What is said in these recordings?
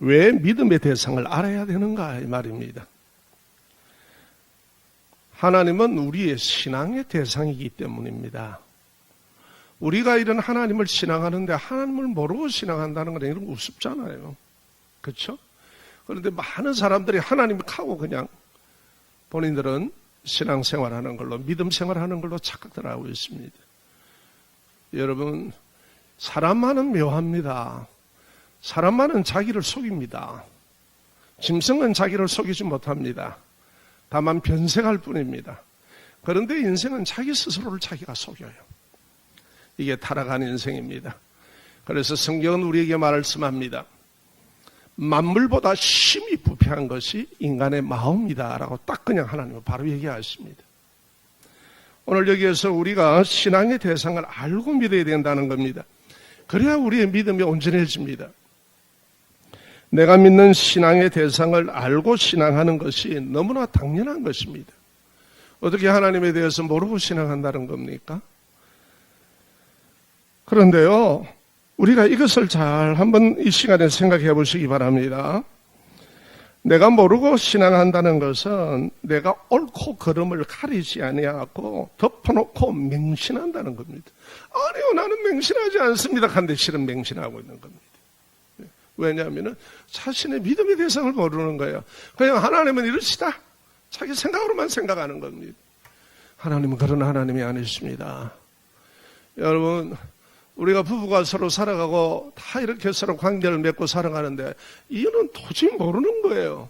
왜 믿음의 대상을 알아야 되는가 이 말입니다. 하나님은 우리의 신앙의 대상이기 때문입니다. 우리가 이런 하나님을 신앙하는데 하나님을 모르고 신앙한다는 건 이런 거 우습잖아요. 그렇죠? 그런데 많은 사람들이 하나님을 하고 그냥 본인들은 신앙생활하는 걸로, 믿음 생활하는 걸로 착각들 하고 있습니다. 여러분, 사람만은 묘합니다. 사람만은 자기를 속입니다. 짐승은 자기를 속이지 못합니다. 다만 변색할 뿐입니다. 그런데 인생은 자기 스스로를 자기가 속여요. 이게 타락한 인생입니다. 그래서 성경은 우리에게 말씀합니다. 만물보다 심히 부패한 것이 인간의 마음이다 라고 딱 그냥 하나님은 바로 얘기하십니다. 오늘 여기에서 우리가 신앙의 대상을 알고 믿어야 된다는 겁니다. 그래야 우리의 믿음이 온전해집니다. 내가 믿는 신앙의 대상을 알고 신앙하는 것이 너무나 당연한 것입니다. 어떻게 하나님에 대해서 모르고 신앙한다는 겁니까? 그런데요, 우리가 이것을 잘 한번 이 시간에 생각해 보시기 바랍니다. 내가 모르고 신앙한다는 것은 내가 옳고 그름을 가리지 아니하고 덮어놓고 맹신한다는 겁니다. 아니요, 나는 맹신하지 않습니다. 한데 실은 맹신하고 있는 겁니다. 왜냐하면 자신의 믿음의 대상을 모르는 거예요. 그냥 하나님은 이러시다. 자기 생각으로만 생각하는 겁니다. 하나님은 그런 하나님이 아니십니다. 여러분, 우리가 부부가 서로 살아가고 다 이렇게 서로 관계를 맺고 살아가는데 이거는 도저히 모르는 거예요.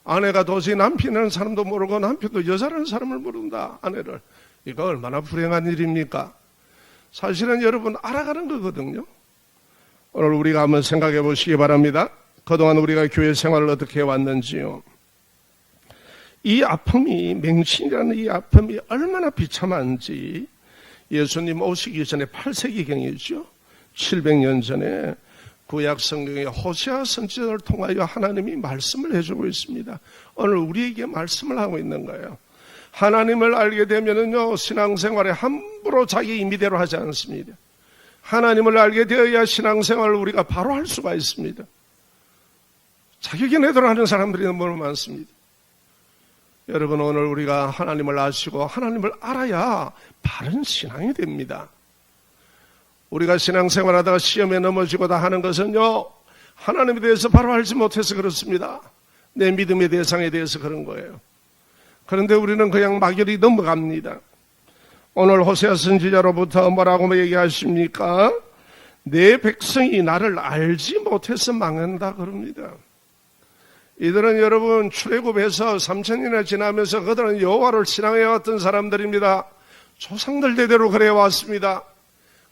아내가 도저히 남편이라는 사람도 모르고 남편도 여자라는 사람을 모른다. 아내를. 이거 얼마나 불행한 일입니까? 사실은 여러분 알아가는 거거든요. 오늘 우리가 한번 생각해 보시기 바랍니다. 그동안 우리가 교회 생활을 어떻게 해왔는지요. 이 아픔이, 맹신이라는 이 아픔이 얼마나 비참한지 예수님 오시기 전에 8세기경이죠. 700년 전에 구약 성경의 호세아 선지자를 통하여 하나님이 말씀을 해주고 있습니다. 오늘 우리에게 말씀을 하고 있는 거예요. 하나님을 알게 되면은요, 신앙생활에 함부로 자기 임의대로 하지 않습니다. 하나님을 알게 되어야 신앙생활을 우리가 바로 할 수가 있습니다. 자격이 내도록 하는 사람들이 너무 많습니다. 여러분, 오늘 우리가 하나님을 아시고 하나님을 알아야 바른 신앙이 됩니다. 우리가 신앙생활하다가 시험에 넘어지고 다 하는 것은요, 하나님에 대해서 바로 알지 못해서 그렇습니다. 내 믿음의 대상에 대해서 그런 거예요. 그런데 우리는 그냥 막연히 넘어갑니다. 오늘 호세아 선지자로부터 뭐라고 얘기하십니까? 내 백성이 나를 알지 못해서 망한다 그럽니다. 이들은 여러분 출애굽해서 3000년이나 지나면서 그들은 여호와를 신앙해왔던 사람들입니다. 조상들 대대로 그래왔습니다.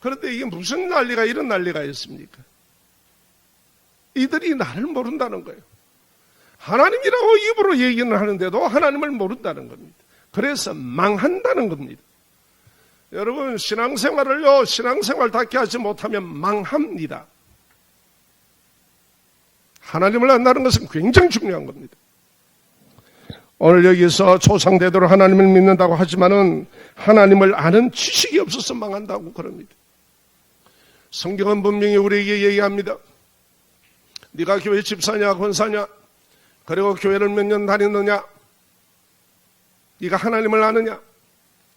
그런데 이게 무슨 난리가, 이런 난리가 있습니까? 이들이 나를 모른다는 거예요. 하나님이라고 입으로 얘기는 하는데도 하나님을 모른다는 겁니다. 그래서 망한다는 겁니다. 여러분, 신앙생활을요, 신앙생활답게 하지 못하면 망합니다. 하나님을 안다는 것은 굉장히 중요한 겁니다. 오늘 여기서 조상대대로 하나님을 믿는다고 하지만은 하나님을 아는 지식이 없어서 망한다고 그럽니다. 성경은 분명히 우리에게 얘기합니다. 네가 교회 집사냐 권사냐, 그리고 교회를 몇 년 다녔느냐, 네가 하나님을 아느냐,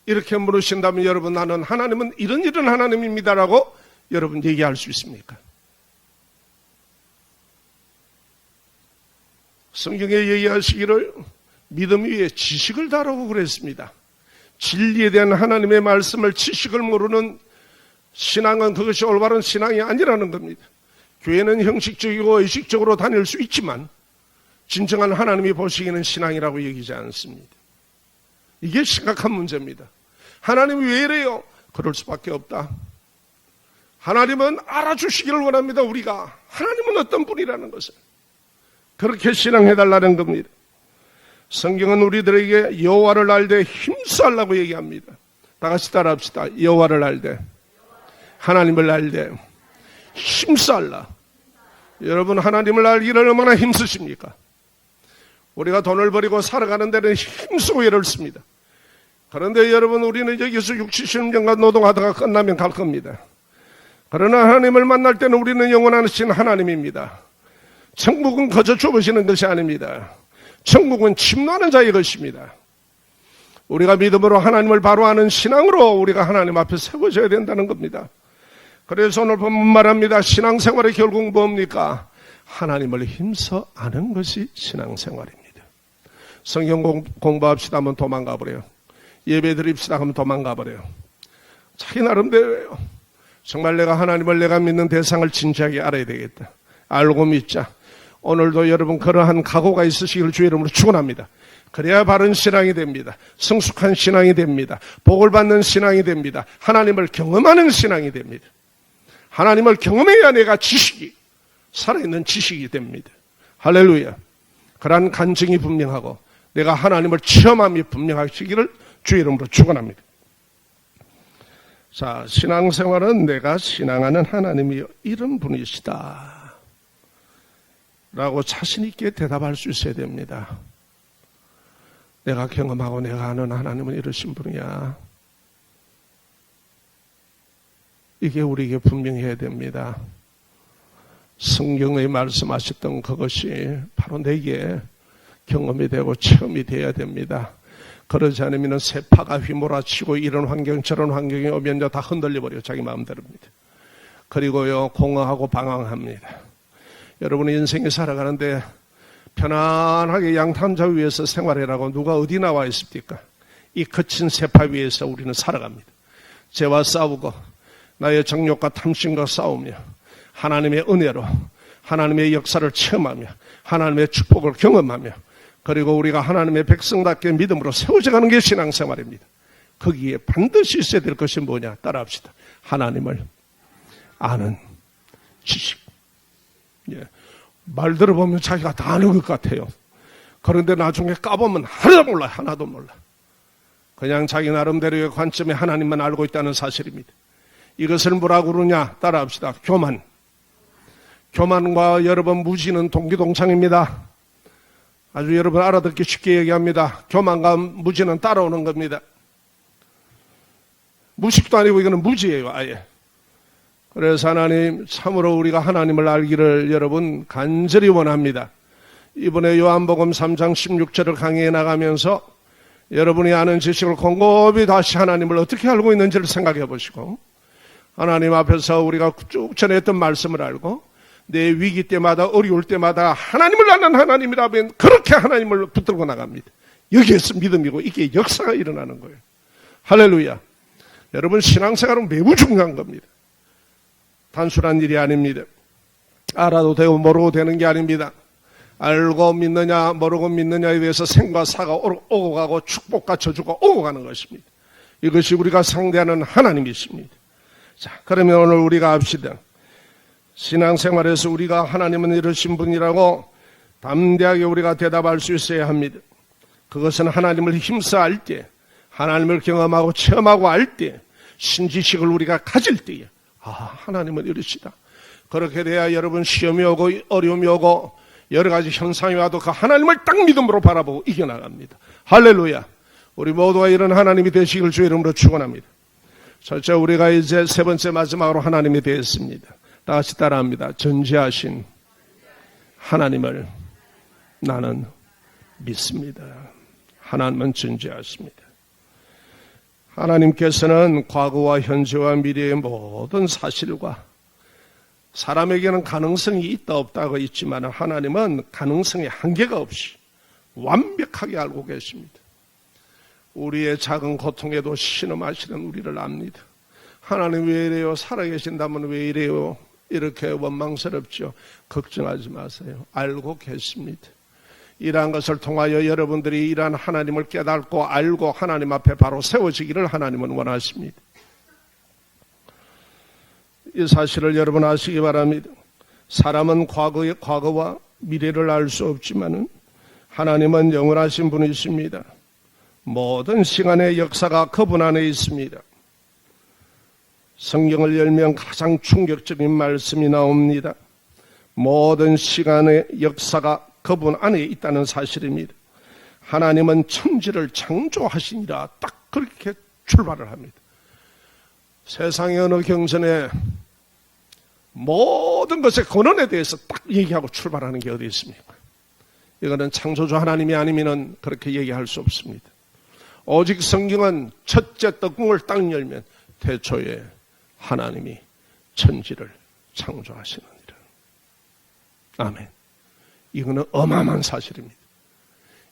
이렇게 물으신다면 여러분, 나는 하나님은 이런 하나님입니다라고 여러분 얘기할 수 있습니까? 성경에 얘기하시기를 믿음 위에 지식을 다라고 그랬습니다. 진리에 대한 하나님의 말씀을 지식을 모르는 신앙은 그것이 올바른 신앙이 아니라는 겁니다. 교회는 형식적이고 의식적으로 다닐 수 있지만 진정한 하나님이 보시기에는 신앙이라고 얘기하지 않습니다. 이게 심각한 문제입니다. 하나님이 왜 이래요? 그럴 수밖에 없다. 하나님은 알아주시기를 원합니다. 우리가 하나님은 어떤 분이라는 것을 그렇게 신앙해달라는 겁니다. 성경은 우리들에게 여호와를 알되 힘쓰라고 얘기합니다. 다 같이 따라합시다. 여호와를 알되, 하나님을 알되 힘쓰라. 여러분, 하나님을 알기를 얼마나 힘쓰십니까? 우리가 돈을 버리고 살아가는 데는 힘쓰고 애를 씁니다. 그런데 여러분, 우리는 여기서 60, 70년간 노동하다가 끝나면 갈 겁니다. 그러나 하나님을 만날 때는 우리는 영원하신 하나님입니다. 천국은 거저 좁으시는 것이 아닙니다. 천국은 침노하는 자의 것입니다. 우리가 믿음으로 하나님을 바로 아는 신앙으로 우리가 하나님 앞에 세워져야 된다는 겁니다. 그래서 오늘 본문 말합니다. 신앙생활의 결국 뭡니까? 하나님을 힘써 아는 것이 신앙생활입니다. 성경 공부합시다 하면 도망가 버려요. 예배 드립시다 하면 도망가 버려요. 자기 나름대로예요. 정말 내가 하나님을 내가 믿는 대상을 진지하게 알아야 되겠다. 알고 믿자. 오늘도 여러분 그러한 각오가 있으시길 주의 이름으로 축원합니다. 그래야 바른 신앙이 됩니다. 성숙한 신앙이 됩니다. 복을 받는 신앙이 됩니다. 하나님을 경험하는 신앙이 됩니다. 하나님을 경험해야 내가 지식이 살아있는 지식이 됩니다. 할렐루야. 그러한 간증이 분명하고 내가 하나님을 체험함이 분명하시기를 주의 이름으로 축원합니다. 자, 신앙생활은 내가 신앙하는 하나님이 이런 분이시다 라고 자신 있게 대답할 수 있어야 됩니다. 내가 경험하고 내가 아는 하나님은 이러신 분이야. 이게 우리에게 분명해야 됩니다. 성경에 말씀하셨던 그것이 바로 내게 경험이 되고 체험이 되어야 됩니다. 그러지 않으면 세파가 휘몰아치고 이런 환경 저런 환경이 오면 다 흔들려버려요. 자기 마음대로입니다. 그리고요 공허하고 방황합니다. 여러분이 인생에 살아가는데 편안하게 양탄자 위에서 생활해라고 누가 어디 나와 있습니까? 이 거친 세파 위에서 우리는 살아갑니다. 죄와 싸우고 나의 정욕과 탐심과 싸우며 하나님의 은혜로 하나님의 역사를 체험하며 하나님의 축복을 경험하며 그리고 우리가 하나님의 백성답게 믿음으로 세워져가는 게 신앙생활입니다. 거기에 반드시 있어야 될 것이 뭐냐? 따라합시다. 하나님을 아는 지식. 예. 말 들어보면 자기가 다 아는 것 같아요. 그런데 나중에 까보면 하나도 몰라. 하나도 몰라. 그냥 자기 나름대로의 관점에 하나님만 알고 있다는 사실입니다. 이것을 뭐라고 그러냐? 따라합시다. 교만. 교만과 여러분 무지는 동기동창입니다. 아주 여러분 알아듣기 쉽게 얘기합니다. 교만과 무지는 따라오는 겁니다. 무식도 아니고 이거는 무지예요, 아예. 그래서 하나님, 참으로 우리가 하나님을 알기를 여러분 간절히 원합니다. 이번에 요한복음 3장 16절을 강의해 나가면서 여러분이 아는 지식을 곰곰이 다시 하나님을 어떻게 알고 있는지를 생각해 보시고 하나님 앞에서 우리가 쭉 전했던 말씀을 알고 내 위기 때마다 어려울 때마다 하나님을 아는 하나님이라면 그렇게 하나님을 붙들고 나갑니다. 여기에서 믿음이고 이게 역사가 일어나는 거예요. 할렐루야. 여러분 신앙생활은 매우 중요한 겁니다. 단순한 일이 아닙니다. 알아도 되고 모르고 되는 게 아닙니다. 알고 믿느냐 모르고 믿느냐에 대해서 생과 사가 오고 가고 축복과 저주가 오고 가는 것입니다. 이것이 우리가 상대하는 하나님이십니다. 자, 그러면 오늘 우리가 합시다. 신앙생활에서 우리가 하나님은 이러신 분이라고 담대하게 우리가 대답할 수 있어야 합니다. 그것은 하나님을 힘써 알 때, 하나님을 경험하고 체험하고 알 때, 신지식을 우리가 가질 때에 하나님은 이러시다. 그렇게 돼야 여러분 시험이 오고 어려움이 오고 여러 가지 현상이 와도 그 하나님을 딱 믿음으로 바라보고 이겨나갑니다. 할렐루야. 우리 모두가 이런 하나님이 되시길 주의 이름으로 축원합니다. 첫째 우리가 이제 세 번째 마지막으로 하나님이 되었습니다. 다 같이 따라합니다. 전지하신 하나님을 나는 믿습니다. 하나님은 전지하십니다. 하나님께서는 과거와 현재와 미래의 모든 사실과 사람에게는 가능성이 있다 없다가 있지만 하나님은 가능성에 한계가 없이 완벽하게 알고 계십니다. 우리의 작은 고통에도 신음하시는 우리를 압니다. 하나님 왜 이래요? 살아계신다면 왜 이래요? 이렇게 원망스럽죠. 걱정하지 마세요. 알고 계십니다. 이러한 것을 통하여 여러분들이 이러한 하나님을 깨닫고 알고 하나님 앞에 바로 세워지기를 하나님은 원하십니다. 이 사실을 여러분 아시기 바랍니다. 사람은 과거와 미래를 알 수 없지만은 하나님은 영원하신 분이십니다. 모든 시간의 역사가 그분 안에 있습니다. 성경을 열면 가장 충격적인 말씀이 나옵니다. 모든 시간의 역사가 그분 안에 있다는 사실입니다. 하나님은 천지를 창조하시니라 딱 그렇게 출발을 합니다. 세상의 어느 경전에 모든 것의 근원에 대해서 딱 얘기하고 출발하는 게 어디 있습니까? 이거는 창조주 하나님이 아니면 그렇게 얘기할 수 없습니다. 오직 성경은 첫째 떡궁을 딱 열면 태초에 하나님이 천지를 창조하시느니라. 아멘. 이거는 어마어마한 사실입니다.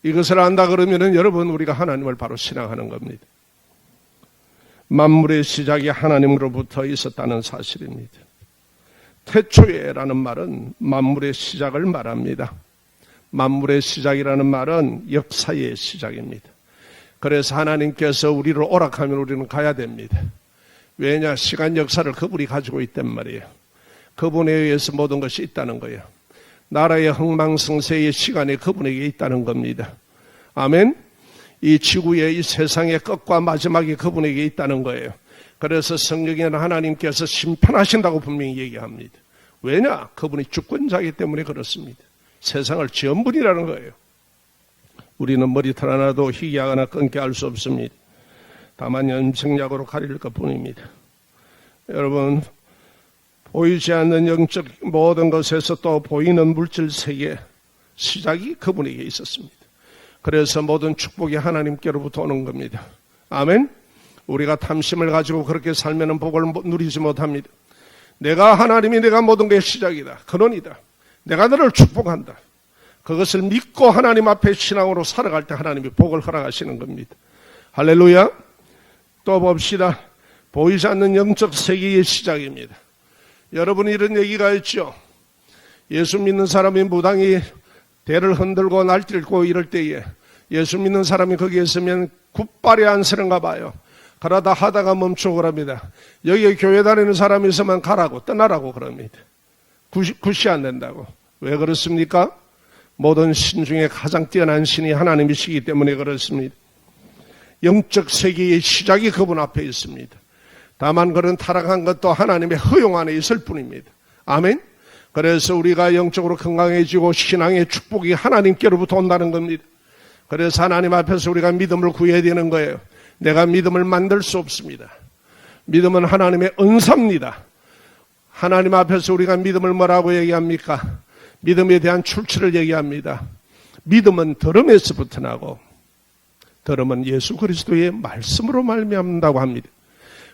이것을 안다 그러면은 여러분 우리가 하나님을 바로 신앙하는 겁니다. 만물의 시작이 하나님으로부터 있었다는 사실입니다. 태초에라는 말은 만물의 시작을 말합니다. 만물의 시작이라는 말은 역사의 시작입니다. 그래서 하나님께서 우리를 오락하면 우리는 가야 됩니다. 왜냐? 시간 역사를 그분이 가지고 있단 말이에요. 그분에 의해서 모든 것이 있다는 거예요. 나라의 흥망성쇠의 시간이 그분에게 있다는 겁니다. 아멘. 이 지구의 이 세상의 끝과 마지막이 그분에게 있다는 거예요. 그래서 성경에는 하나님께서 심판하신다고 분명히 얘기합니다. 왜냐? 그분이 주권자이기 때문에 그렇습니다. 세상을 지은 분이라는 거예요. 우리는 머리털 하나도 희귀하거나 끊게 할 수 없습니다. 다만 염색약으로 가릴 것뿐입니다. 여러분, 보이지 않는 영적 모든 것에서 또 보이는 물질 세계 시작이 그분에게 있었습니다. 그래서 모든 축복이 하나님께로부터 오는 겁니다. 아멘. 우리가 탐심을 가지고 그렇게 살면 복을 누리지 못합니다. 내가 하나님이 내가 모든 게 시작이다. 근원이다. 내가 너를 축복한다. 그것을 믿고 하나님 앞에 신앙으로 살아갈 때 하나님이 복을 허락하시는 겁니다. 할렐루야. 또 봅시다. 보이지 않는 영적 세계의 시작입니다. 여러분이 이런 얘기가 있죠. 예수 믿는 사람이 무당이 대를 흔들고 날뛸고 이럴 때에 예수 믿는 사람이 거기에 있으면 굿발이 안 서는가 봐요. 그러다 하다가 멈추고 그럽니다. 여기에 교회 다니는 사람이 있으면 가라고 떠나라고 그럽니다. 굿이 안 된다고. 왜 그렇습니까? 모든 신 중에 가장 뛰어난 신이 하나님이시기 때문에 그렇습니다. 영적 세계의 시작이 그분 앞에 있습니다. 다만 그런 타락한 것도 하나님의 허용 안에 있을 뿐입니다. 아멘. 그래서 우리가 영적으로 건강해지고 신앙의 축복이 하나님께로부터 온다는 겁니다. 그래서 하나님 앞에서 우리가 믿음을 구해야 되는 거예요. 내가 믿음을 만들 수 없습니다. 믿음은 하나님의 은사입니다. 하나님 앞에서 우리가 믿음을 뭐라고 얘기합니까? 믿음에 대한 출처를 얘기합니다. 믿음은 들음에서부터 나고 들음은 예수 그리스도의 말씀으로 말미암는다고 합니다.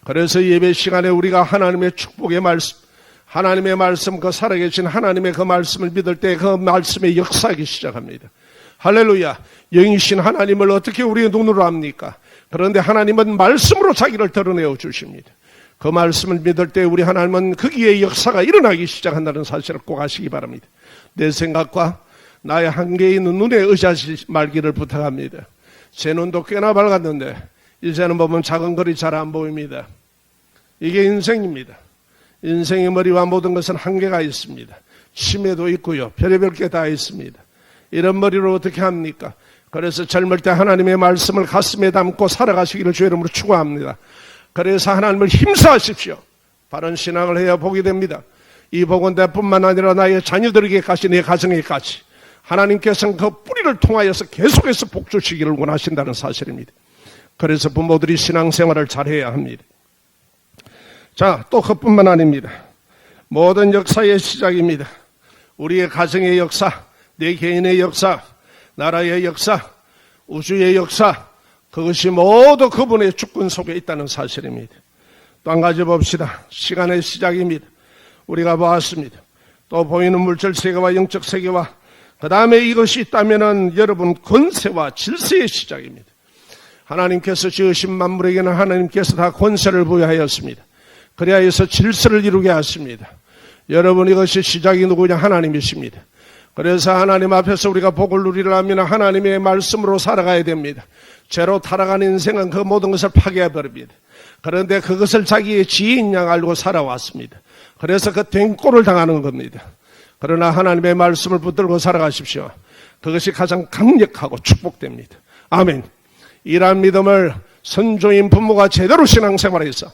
그래서 예배 시간에 우리가 하나님의 축복의 말씀, 하나님의 말씀, 그 살아계신 하나님의 그 말씀을 믿을 때 그 말씀의 역사하기 시작합니다. 할렐루야. 영이신 하나님을 어떻게 우리의 눈으로 압니까? 그런데 하나님은 말씀으로 자기를 드러내어 주십니다. 그 말씀을 믿을 때 우리 하나님은 거기에 역사가 일어나기 시작한다는 사실을 꼭 아시기 바랍니다. 내 생각과 나의 한계에 있는 눈에 의지하지 말기를 부탁합니다. 제 눈도 꽤나 밝았는데 이제는 보면 작은 글이 잘 안 보입니다. 이게 인생입니다. 인생의 머리와 모든 것은 한계가 있습니다. 치매도 있고요. 별의별 게 다 있습니다. 이런 머리로 어떻게 합니까? 그래서 젊을 때 하나님의 말씀을 가슴에 담고 살아가시기를 주의 이름으로 축원합니다. 그래서 하나님을 힘써하십시오. 바른 신앙을 해야 복이 됩니다. 이 복은 내뿐만 아니라 나의 자녀들에게까지 내 가정에까지 하나님께서는 그 뿌리를 통하여서 계속해서 복 주시기를 원하신다는 사실입니다. 그래서 부모들이 신앙생활을 잘해야 합니다. 자, 또 그뿐만 아닙니다. 모든 역사의 시작입니다. 우리의 가정의 역사, 내 개인의 역사, 나라의 역사, 우주의 역사, 그것이 모두 그분의 주권 속에 있다는 사실입니다. 또 한 가지 봅시다. 시간의 시작입니다. 우리가 보았습니다. 또 보이는 물질 세계와 영적 세계와 그 다음에 이것이 있다면은 여러분 권세와 질서의 시작입니다. 하나님께서 지으신 만물에게는 하나님께서 다 권세를 부여하였습니다. 그래야 해서 질서를 이루게 하십니다. 여러분 이것이 시작이 누구냐? 하나님이십니다. 그래서 하나님 앞에서 우리가 복을 누리려면 하나님의 말씀으로 살아가야 됩니다. 죄로 타락한 인생은 그 모든 것을 파괴해버립니다. 그런데 그것을 자기의 지혜인 양 알고 살아왔습니다. 그래서 그 된꼴을 당하는 겁니다. 그러나 하나님의 말씀을 붙들고 살아가십시오. 그것이 가장 강력하고 축복됩니다. 아멘. 이러한 믿음을 선조인 부모가 제대로 신앙생활해서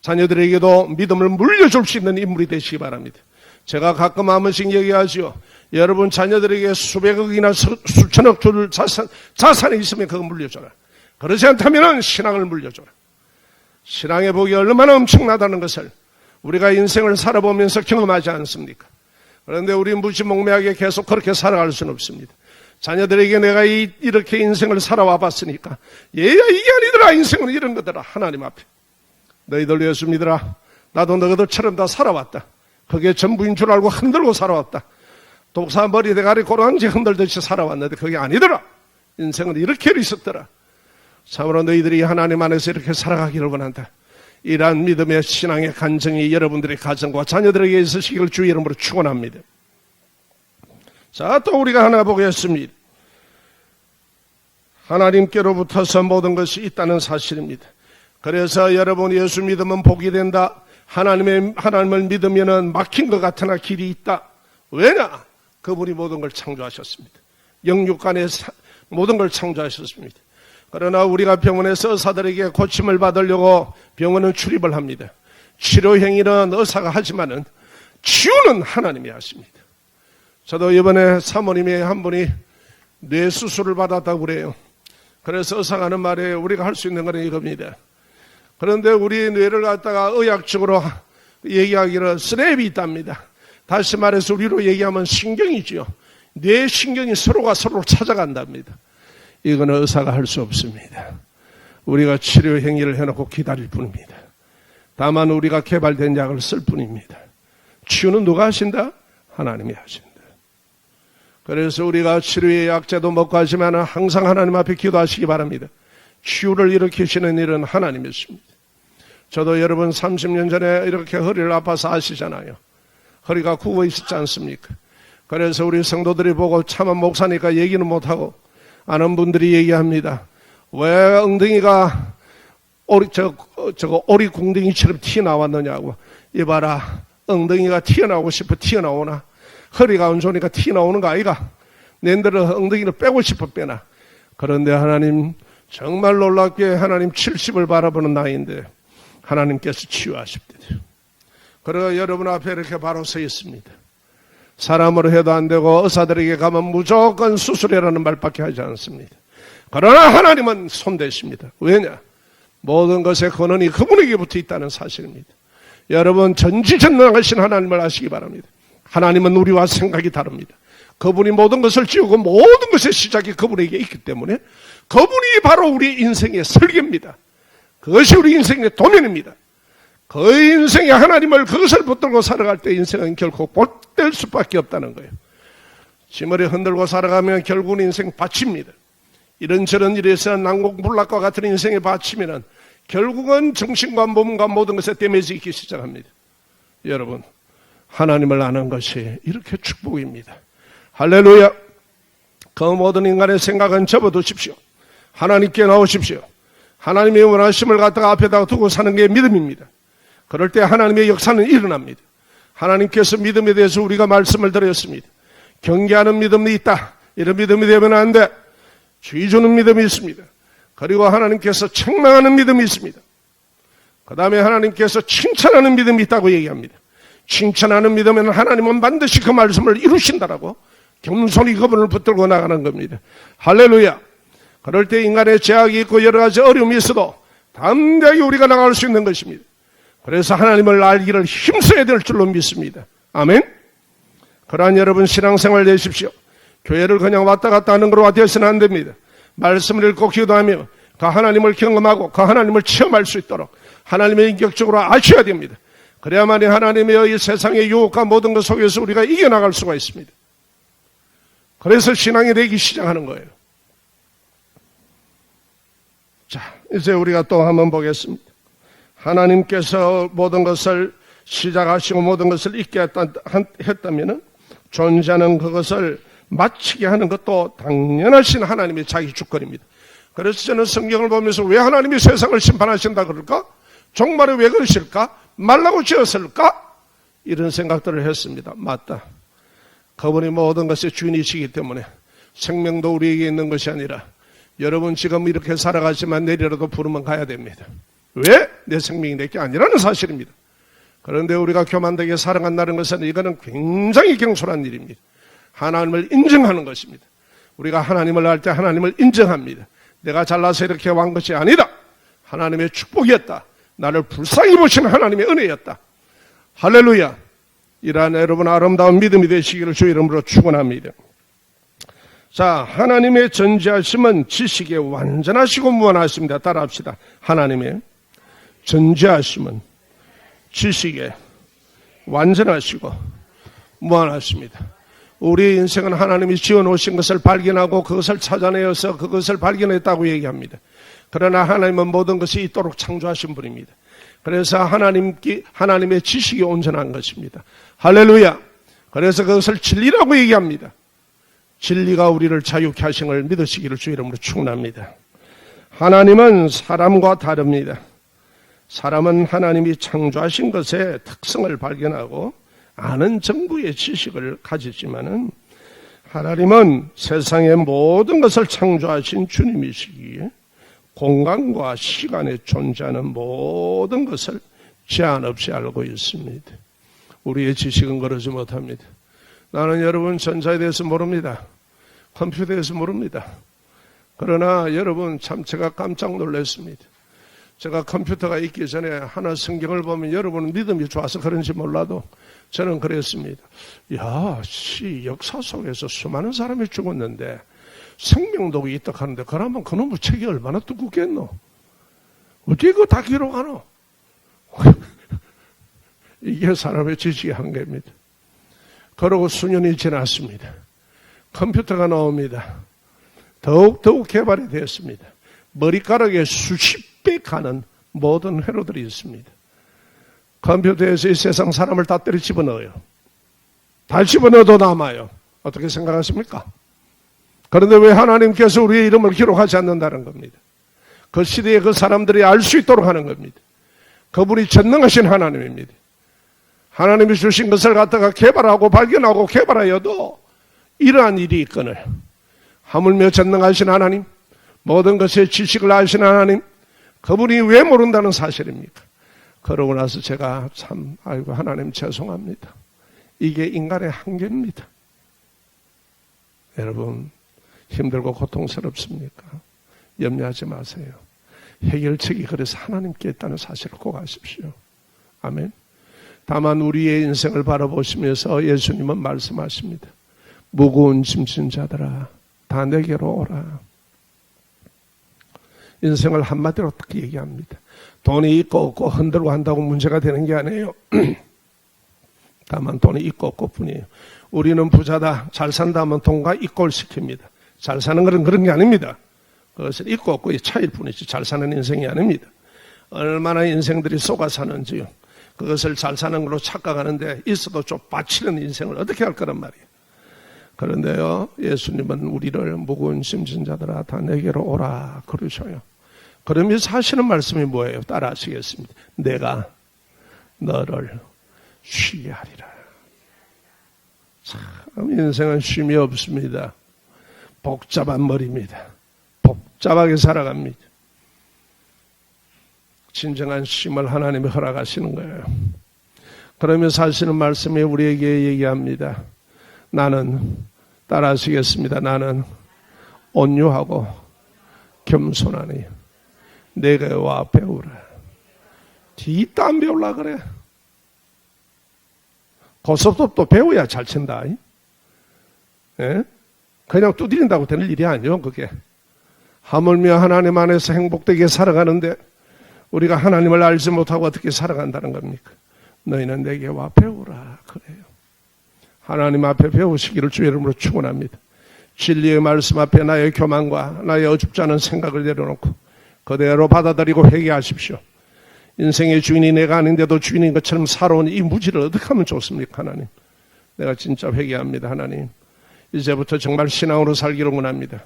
자녀들에게도 믿음을 물려줄 수 있는 인물이 되시기 바랍니다. 제가 가끔 한 번씩 얘기하지요. 여러분 자녀들에게 수백억이나 수천억 줄 자산이 있으면 그거 물려줘라. 그렇지 않다면 신앙을 물려줘라. 신앙의 복이 얼마나 엄청나다는 것을 우리가 인생을 살아보면서 경험하지 않습니까? 그런데 우리 무지몽매하게 계속 그렇게 살아갈 수는 없습니다. 자녀들에게 내가 이렇게 인생을 살아와 봤으니까 얘야 이게 아니더라, 인생은 이런 거더라. 하나님 앞에 너희들 예수 믿으라. 나도 너희들처럼 다 살아왔다. 그게 전부인 줄 알고 흔들고 살아왔다. 독사 머리 대가리 고랑지 흔들듯이 살아왔는데 그게 아니더라. 인생은 이렇게 있었더라. 참으로 너희들이 하나님 안에서 이렇게 살아가기를 원한다. 이러한 믿음의 신앙의 간증이 여러분들의 가정과 자녀들에게 있으시기를 주의 이름으로 축원합니다. 자, 또 우리가 하나 보겠습니다. 하나님께로부터서 모든 것이 있다는 사실입니다. 그래서 여러분 예수 믿으면 복이 된다. 하나님을 믿으면 막힌 것 같으나 길이 있다. 왜냐? 그분이 모든 걸 창조하셨습니다. 영육간에 모든 걸 창조하셨습니다. 그러나 우리가 병원에서 의사들에게 고침을 받으려고 병원은 출입을 합니다. 치료 행위는 의사가 하지만은 치유는 하나님이 하십니다. 저도 이번에 사모님이 한 분이 뇌 수술을 받았다고 그래요. 그래서 의사가 하는 말에 우리가 할 수 있는 건 이겁니다. 그런데 우리 뇌를 갖다가 의학적으로 얘기하기를 스랩이 있답니다. 다시 말해서 우리로 얘기하면 신경이죠. 뇌 신경이 서로가 서로를 찾아간답니다. 이거는 의사가 할 수 없습니다. 우리가 치료 행위를 해놓고 기다릴 뿐입니다. 다만 우리가 개발된 약을 쓸 뿐입니다. 치유는 누가 하신다? 하나님이 하신다. 그래서 우리가 치료의 약제도 먹고 하지만 항상 하나님 앞에 기도하시기 바랍니다. 치유를 일으키시는 일은 하나님이십니다. 저도 여러분 30년 전에 이렇게 허리를 아파서 아시잖아요. 허리가 굽어 있었지 않습니까? 그래서 우리 성도들이 보고 차마 목사니까 얘기는 못하고 아는 분들이 얘기합니다. 왜 엉덩이가 오리 궁둥이처럼 튀어나왔느냐고. 이봐라, 엉덩이가 튀어나오고 싶어 튀어나오나? 허리가 안 좋으니까 튀어나오는 거 아이가? 낸들은 엉덩이를 빼고 싶어 빼나? 그런데 하나님 정말 놀랍게 하나님 70을 바라보는 나이인데 하나님께서 치유하십니다. 그래서 여러분 앞에 이렇게 바로 서 있습니다. 사람으로 해도 안 되고 의사들에게 가면 무조건 수술이라는 말밖에 하지 않습니다. 그러나 하나님은 손대십니다. 왜냐? 모든 것의 근원이 그분에게 붙어 있다는 사실입니다. 여러분 전지전능하신 하나님을 아시기 바랍니다. 하나님은 우리와 생각이 다릅니다. 그분이 모든 것을 지우고 모든 것의 시작이 그분에게 있기 때문에 그분이 바로 우리 인생의 설계입니다. 그것이 우리 인생의 도면입니다. 그 인생에 하나님을 그것을 붙들고 살아갈 때 인생은 결코 못될 수밖에 없다는 거예요. 지머리 흔들고 살아가면 결국은 인생 밭입니다. 이런저런 일에서 난공불락과 같은 인생의 밭이면 결국은 정신과 몸과 모든 것에 데미지 있기 시작합니다. 여러분 하나님을 아는 것이 이렇게 축복입니다. 할렐루야. 그 모든 인간의 생각은 접어두십시오. 하나님께 나오십시오. 하나님의 원하심을 갖다가 앞에다가 두고 사는 게 믿음입니다. 그럴 때 하나님의 역사는 일어납니다. 하나님께서 믿음에 대해서 우리가 말씀을 드렸습니다. 경계하는 믿음이 있다. 이런 믿음이 되면 안 돼. 주의 주는 믿음이 있습니다. 그리고 하나님께서 책망하는 믿음이 있습니다. 그 다음에 하나님께서 칭찬하는 믿음이 있다고 얘기합니다. 칭찬하는 믿음에는 하나님은 반드시 그 말씀을 이루신다라고 겸손히 그분을 붙들고 나가는 겁니다. 할렐루야. 그럴 때 인간의 제약이 있고 여러 가지 어려움이 있어도 담대하게 우리가 나갈 수 있는 것입니다. 그래서 하나님을 알기를 힘써야 될 줄로 믿습니다. 아멘. 그러한 여러분 신앙생활 되십시오. 교회를 그냥 왔다 갔다 하는 걸로 되어서는 안 됩니다. 말씀을 읽고 기도하며 그 하나님을 경험하고 그 하나님을 체험할 수 있도록 하나님의 인격적으로 아셔야 됩니다. 그래야만이 하나님의 이 세상의 유혹과 모든 것 속에서 우리가 이겨나갈 수가 있습니다. 그래서 신앙이 되기 시작하는 거예요. 자, 이제 우리가 또 한번 보겠습니다. 하나님께서 모든 것을 시작하시고 모든 것을 있게 했다면 존재하는 그것을 마치게 하는 것도 당연하신 하나님의 자기 주권입니다. 그래서 저는 성경을 보면서 왜 하나님이 세상을 심판하신다 그럴까? 정말에 왜 그러실까? 말라고 지었을까? 이런 생각들을 했습니다. 맞다. 그분이 모든 것의 주인이시기 때문에 생명도 우리에게 있는 것이 아니라 여러분 지금 이렇게 살아가지만 내일이라도 부르면 가야 됩니다. 왜? 내 생명이 내게 아니라는 사실입니다. 그런데 우리가 교만되게 살아간다는 것은 이거는 굉장히 경솔한 일입니다. 하나님을 인정하는 것입니다. 우리가 하나님을 알 때 하나님을 인정합니다. 내가 잘나서 이렇게 왕 것이 아니다. 하나님의 축복이었다. 나를 불쌍히 보시는 하나님의 은혜였다. 할렐루야. 이러한 여러분 아름다운 믿음이 되시기를 주 이름으로 축원합니다. 자, 하나님의 전지하심은 지식에 완전하시고 무한하십니다. 따라합시다. 하나님의 전지하심은 지식에 완전하시고 무한하십니다. 우리의 인생은 하나님이 지어놓으신 것을 발견하고 그것을 찾아내어서 그것을 발견했다고 얘기합니다. 그러나 하나님은 모든 것이 있도록 창조하신 분입니다. 그래서 하나님의 지식이 온전한 것입니다. 할렐루야. 그래서 그것을 진리라고 얘기합니다. 진리가 우리를 자유케 하신 걸 믿으시기를 주 이름으로 축원합니다. 하나님은 사람과 다릅니다. 사람은 하나님이 창조하신 것의 특성을 발견하고 아는 정도의 지식을 가지지만은 하나님은 세상의 모든 것을 창조하신 주님이시기에 공간과 시간에 존재하는 모든 것을 제한 없이 알고 있습니다. 우리의 지식은 그러지 못합니다. 나는 여러분 전자에 대해서 모릅니다. 컴퓨터에 대해서 모릅니다. 그러나 여러분 참 제가 깜짝 놀랐습니다. 제가 컴퓨터가 있기 전에 하나 성경을 보면 여러분은 믿음이 좋아서 그런지 몰라도 저는 그랬습니다. 역사 속에서 수많은 사람이 죽었는데 생명독이 있다 하는데 그러면 그놈의 책이 얼마나 두껍겠노? 어떻게 그거 다 기록하노? 이게 사람의 지식의 한계입니다. 그러고 수년이 지났습니다. 컴퓨터가 나옵니다. 더욱 개발이 되었습니다. 머리카락에 수십 배 가는 모든 회로들이 있습니다. 컴퓨터에서 이 세상 사람을 다 때려 집어넣어요. 다 집어넣어도 남아요. 어떻게 생각하십니까? 그런데 왜 하나님께서 우리의 이름을 기록하지 않는다는 겁니다. 그 시대에 그 사람들이 알 수 있도록 하는 겁니다. 그분이 전능하신 하나님입니다. 하나님이 주신 것을 갖다가 개발하고 발견하고 개발하여도 이러한 일이 있거늘 하물며 전능하신 하나님, 모든 것의 지식을 아시는 하나님, 그분이 왜 모른다는 사실입니까? 그러고 나서 제가 참 아이고 하나님 죄송합니다. 이게 인간의 한계입니다. 여러분 힘들고 고통스럽습니까? 염려하지 마세요. 해결책이 그래서 하나님께 있다는 사실을 꼭 아십시오. 아멘. 다만 우리의 인생을 바라보시면서 예수님은 말씀하십니다. 무거운 짐진 자들아 다 내게로 오라. 인생을 한마디로 딱 얘기합니다. 돈이 있고 없고 흔들고 한다고 문제가 되는 게 아니에요. 다만 돈이 있고 없고 뿐이에요. 우리는 부자다, 잘 산다 하면 돈과 있고를 시킵니다. 잘 사는 것은 그런 게 아닙니다. 그것은 있고 없고의 차이일 뿐이지 잘 사는 인생이 아닙니다. 얼마나 인생들이 속아 사는지요. 그것을 잘 사는 걸로 착각하는데 있어도 좀 바치는 인생을 어떻게 할 거란 말이에요. 그런데요, 예수님은 우리를 무거운 짐진 자들아 다 내게로 오라 그러셔요. 그러면서 하시는 말씀이 뭐예요? 따라 하시겠습니다. 내가 너를 쉬게 하리라. 참 인생은 쉼이 없습니다. 복잡한 머리입니다. 복잡하게 살아갑니다. 진정한 쉼을 하나님이 허락하시는 거예요. 그러면서 하시는 말씀이 우리에게 얘기합니다. 나는 따라 하시겠습니다. 나는 온유하고 겸손하니 내게 와 배우라. 뒤도 안 배우려 그래. 고스톱도 배워야 잘 친다. 예? 그냥 두드린다고 되는 일이 아니요 그게. 하물며 하나님 안에서 행복되게 살아가는데 우리가 하나님을 알지 못하고 어떻게 살아간다는 겁니까? 너희는 내게 와 배우라 그래요. 하나님 앞에 배우시기를 주의 이름으로 축원합니다. 진리의 말씀 앞에 나의 교만과 나의 어줍지 않은 생각을 내려놓고 그대로 받아들이고 회개하십시오. 인생의 주인이 내가 아닌데도 주인인 것처럼 살아온 이 무지를 어떻게 하면 좋습니까? 하나님, 내가 진짜 회개합니다. 하나님, 이제부터 정말 신앙으로 살기로 원합니다.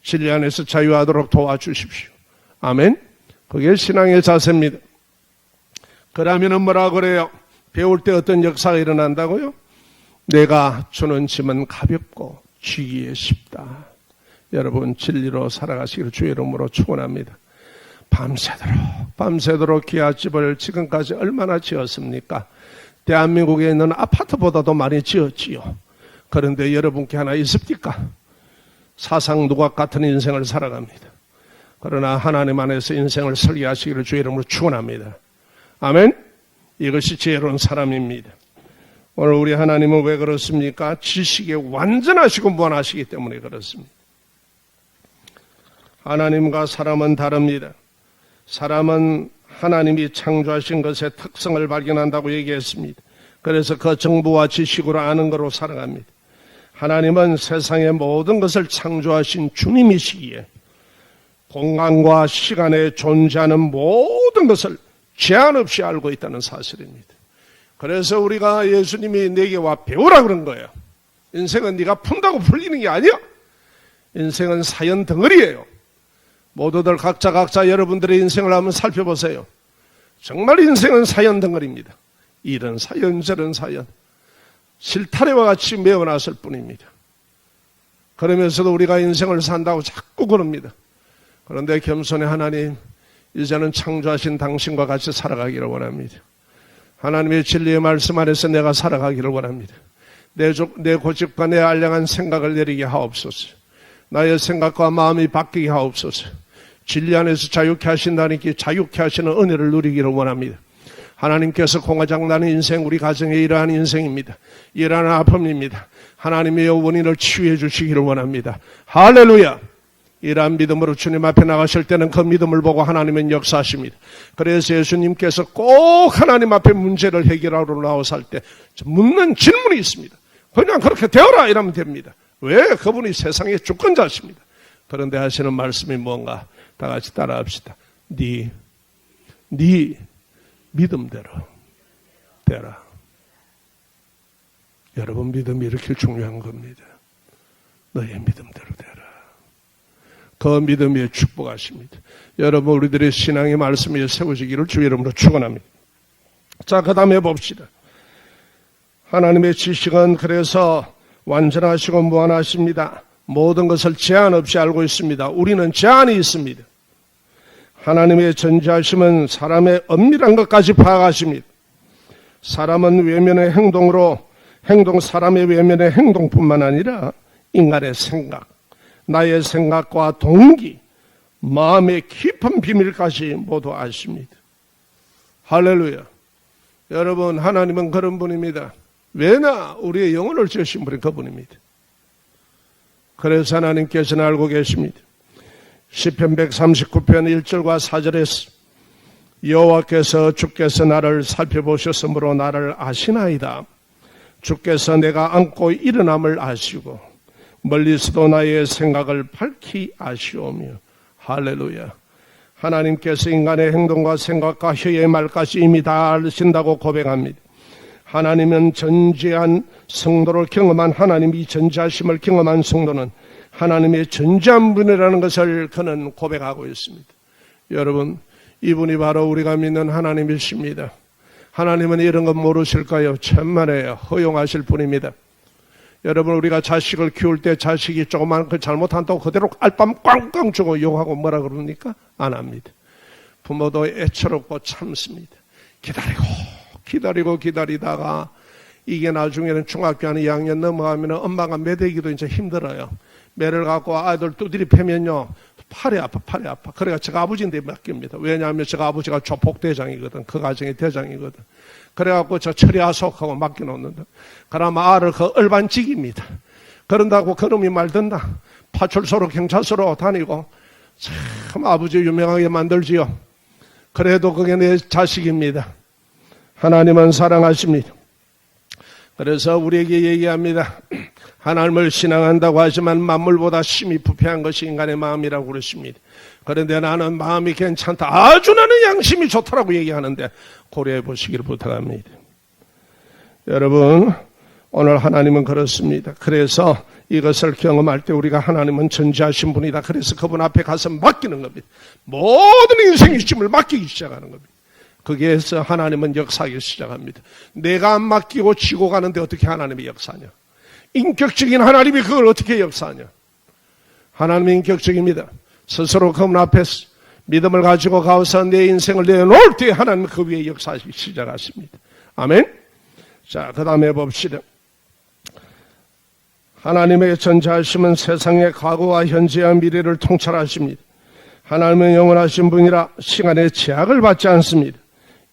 진리 안에서 자유하도록 도와주십시오. 아멘. 그게 신앙의 자세입니다. 그러면은 뭐라 그래요? 배울 때 어떤 역사가 일어난다고요? 내가 주는 짐은 가볍고 쥐기에 쉽다. 여러분 진리로 살아가시기를 주의 이름으로 축원합니다. 밤새도록 기아집을 지금까지 얼마나 지었습니까? 대한민국에 있는 아파트보다도 많이 지었지요. 그런데 여러분께 하나 있습니까? 사상 누각 같은 인생을 살아갑니다. 그러나 하나님 안에서 인생을 설계하시기를 주의 이름으로 축원합니다. 아멘. 이것이 지혜로운 사람입니다. 오늘 우리 하나님은 왜 그렇습니까? 지식에 완전하시고 무한하시기 때문에 그렇습니다. 하나님과 사람은 다릅니다. 사람은 하나님이 창조하신 것의 특성을 발견한다고 얘기했습니다. 그래서 그 정보와 지식으로 아는 거로 살아갑니다. 하나님은 세상의 모든 것을 창조하신 주님이시기에 공간과 시간에 존재하는 모든 것을 제한 없이 알고 있다는 사실입니다. 그래서 우리가 예수님이 내게 와 배우라 그런 거예요. 인생은 네가 푼다고 풀리는 게 아니야. 인생은 사연 덩어리예요. 모두들 각자 여러분들의 인생을 한번 살펴보세요. 정말 인생은 사연 덩어리입니다. 이런 사연 저런 사연 실타래와 같이 메어놨을 뿐입니다. 그러면서도 우리가 인생을 산다고 자꾸 그럽니다. 그런데 겸손히 하나님, 이제는 창조하신 당신과 같이 살아가기를 원합니다. 하나님의 진리의 말씀 안에서 내가 살아가기를 원합니다. 내 고집과 내 알량한 생각을 내리게 하옵소서. 나의 생각과 마음이 바뀌게 하옵소서. 진리 안에서 자유케 하신다니까 자유케 하시는 은혜를 누리기를 원합니다. 하나님께서 공화장나는 인생, 우리 가정의 이러한 인생입니다. 이러한 아픔입니다. 하나님의 원인을 치유해 주시기를 원합니다. 할렐루야! 이러한 믿음으로 주님 앞에 나가실 때는 그 믿음을 보고 하나님은 역사하십니다. 그래서 예수님께서 꼭 하나님 앞에 문제를 해결하러 나오실 때 묻는 질문이 있습니다. 그냥 그렇게 되어라 이러면 됩니다. 왜? 그분이 세상의 주권자십니다. 그런데 하시는 말씀이 뭔가 다 같이 따라합시다. 네 믿음대로 되라. 여러분 믿음이 이렇게 중요한 겁니다. 너의 믿음대로 되라. 그 믿음에 축복하십니다. 여러분 우리들의 신앙의 말씀에 세워지기를 주의 이름으로 축원합니다. 자, 그 다음에 봅시다. 하나님의 지식은 그래서 완전하시고 무한하십니다. 모든 것을 제한 없이 알고 있습니다. 우리는 제한이 있습니다. 하나님의 전지하심은 사람의 엄밀한 것까지 파악하십니다. 사람은 외면의 사람의 외면의 행동뿐만 아니라 인간의 생각, 나의 생각과 동기, 마음의 깊은 비밀까지 모두 아십니다. 할렐루야. 여러분, 하나님은 그런 분입니다. 왜냐? 우리의 영혼을 지으신 분이 그분입니다. 그래서 하나님께서는 알고 계십니다. 시편 139편 1절과 4절에서 여호와께서 주께서 나를 살펴보셨으므로 나를 아시나이다. 주께서 내가 앉고 일어남을 아시고 멀리서도 나의 생각을 밝히 아시오며. 할렐루야. 하나님께서 인간의 행동과 생각과 혀의 말까지 이미 다 아신다고 고백합니다. 하나님은 전지한 성도를 경험한, 하나님이 전지하심을 경험한 성도는 하나님의 전지한 분이라는 것을 그는 고백하고 있습니다. 여러분, 이분이 바로 우리가 믿는 하나님이십니다. 하나님은 이런 건 모르실까요? 천만에요. 허용하실 분입니다. 여러분, 우리가 자식을 키울 때 자식이 조그만 그 잘못한다고 그대로 알밤 꽝꽝 주고 욕하고 뭐라 그럽니까? 안 합니다. 부모도 애처롭고 참습니다. 기다리다가 이게 나중에는 중학교 한 2학년 넘어가면 엄마가 매대기도 이제 힘들어요. 매를 갖고 아이들 두드리 패면요, 팔이 아파. 그래가 제가 아버지인데 맡깁니다. 왜냐하면 제가 아버지가 조폭대장이거든. 그 가정의 대장이거든. 그래갖고 저 처리하소하고 맡겨놓는다. 그러면 알을 그 얼반직입니다. 그런다고 그놈이 말든다. 파출소로 경찰서로 다니고 참 아버지 유명하게 만들지요. 그래도 그게 내 자식입니다. 하나님은 사랑하십니다. 그래서 우리에게 얘기합니다. 하나님을 신앙한다고 하지만 만물보다 심히 부패한 것이 인간의 마음이라고 그러십니다. 그런데 나는 마음이 괜찮다, 아주 나는 양심이 좋다라고 얘기하는데 고려해 보시기를 부탁합니다. 여러분, 오늘 하나님은 그렇습니다. 그래서 이것을 경험할 때 우리가 하나님은 전지하신 분이다. 그래서 그분 앞에 가서 맡기는 겁니다. 모든 인생의 짐을 맡기기 시작하는 겁니다. 거기에서 하나님은 역사하기 시작합니다. 내가 안 맡기고 지고 가는데 어떻게 하나님이 역사하냐? 인격적인 하나님이 그걸 어떻게 역사하냐? 하나님은 인격적입니다. 스스로 그분 앞에서 믿음을 가지고 가서 내 인생을 내놓을 때 하나님은 그 위에 역사하기 시작하십니다. 아멘. 자, 그 다음에 봅시다. 하나님의 전지하심은 세상의 과거와 현재와 미래를 통찰하십니다. 하나님은 영원하신 분이라 시간의 제약을 받지 않습니다.